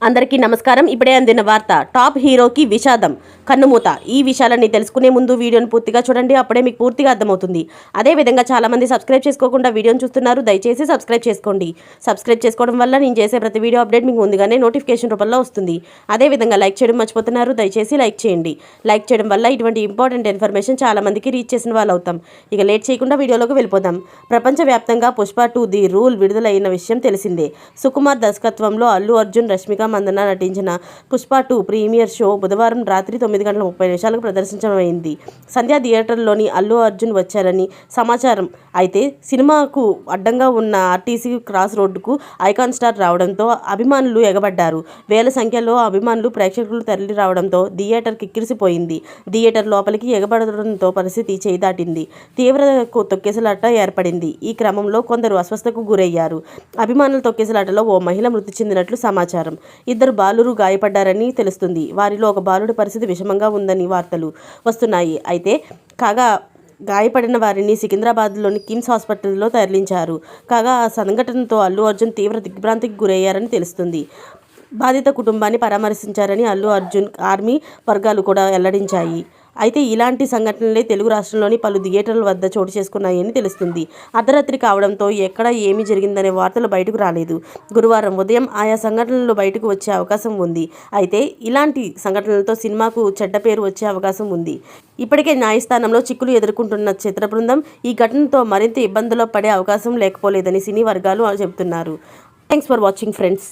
అందరికీ నమస్కారం. ఇప్పుడే అందిన వార్త. టాప్ హీరోకి విషాదం, కన్నుమూత. ఈ విషయాలన్నీ తెలుసుకునే ముందు వీడియోను పూర్తిగా చూడండి, అప్పుడే మీకు పూర్తిగా అర్థమవుతుంది. అదేవిధంగా చాలామంది సబ్స్క్రైబ్ చేసుకోకుండా వీడియోను చూస్తున్నారు, దయచేసి సబ్స్క్రైబ్ చేసుకోండి. సబ్స్క్రైబ్ చేసుకోవడం వల్ల నేను చేసే ప్రతి వీడియో అప్డేట్ మీకు ముందుగానే నోటిఫికేషన్ రూపంలో వస్తుంది. అదేవిధంగా లైక్ చేయడం మర్చిపోతున్నారు, దయచేసి లైక్ చేయండి. లైక్ చేయడం వల్ల ఇటువంటి ఇంపార్టెంట్ ఇన్ఫర్మేషన్ చాలామందికి రీచ్ చేసిన వాళ్ళు అవుతాం. ఇక లేట్ చేయకుండా వీడియోలోకి వెళ్ళిపోదాం. ప్రపంచవ్యాప్తంగా పుష్ప 2 ది రూల్ విడుదలైన విషయం తెలిసిందే. సుకుమార్ దర్శకత్వంలో అల్లు అర్జున్, రష్మిక మందన నటించిన పుష్ప 2 ప్రీమియర్ షో బుధవారం రాత్రి 9:30 ప్రదర్శించమైంది. సంధ్యా థియేటర్లోని అల్లు అర్జున్ వచ్చారని సమాచారం. అయితే సినిమాకు అడ్డంగా ఉన్న ఆర్టీసీ క్రాస్ రోడ్డుకు ఐకాన్ స్టార్ రావడంతో అభిమానులు ఎగబడ్డారు. వేల సంఖ్యలో అభిమానులు, ప్రేక్షకులు తరలి రావడంతో థియేటర్ కిక్కిరిసిపోయింది. థియేటర్ లోపలికి ఎగబడడంతో పరిస్థితి చేయి దాటింది. తీవ్ర తొక్కేసలాట ఏర్పడింది. ఈ క్రమంలో కొందరు అస్వస్థకు గురయ్యారు. అభిమానుల తొక్కేసలాటలో ఓ మహిళ మృతి చెందినట్లు సమాచారం. 2 బాలురు గాయపడ్డారని తెలుస్తుంది. వారిలో ఒక బాలుడి పరిస్థితి విషమంగా ఉందని వార్తలు వస్తున్నాయి. అయితే కాగా గాయపడిన వారిని సికింద్రాబాద్లోని కిమ్స్ హాస్పిటల్లో తరలించారు. కాగా ఆ సంఘటనతో అల్లు అర్జున్ తీవ్ర దిగ్భ్రాంతికి గురయ్యారని తెలుస్తుంది. బాధిత కుటుంబాన్ని పరామర్శించారని అల్లు అర్జున్ ఆర్మీ వర్గాలు కూడా వెల్లడించాయి. అయితే ఇలాంటి సంఘటనలే తెలుగు రాష్ట్రంలోని పలు థియేటర్ల వద్ద చోటు చేసుకున్నాయని తెలుస్తుంది. అర్ధరాత్రి కావడంతో ఎక్కడ ఏమి జరిగిందనే వార్తలు బయటకు రాలేదు. గురువారం ఉదయం ఆయా సంఘటనలు బయటకు వచ్చే అవకాశం ఉంది. అయితే ఇలాంటి సంఘటనలతో సినిమాకు చెడ్డ పేరు వచ్చే అవకాశం ఉంది. ఇప్పటికే న్యాయస్థానంలో చిక్కులు ఎదుర్కొంటున్న చిత్ర బృందం ఈ ఘటనతో మరింత ఇబ్బందుల్లో పడే అవకాశం లేకపోలేదని సినీ వర్గాలు చెబుతున్నారు. Thanks for watching friends.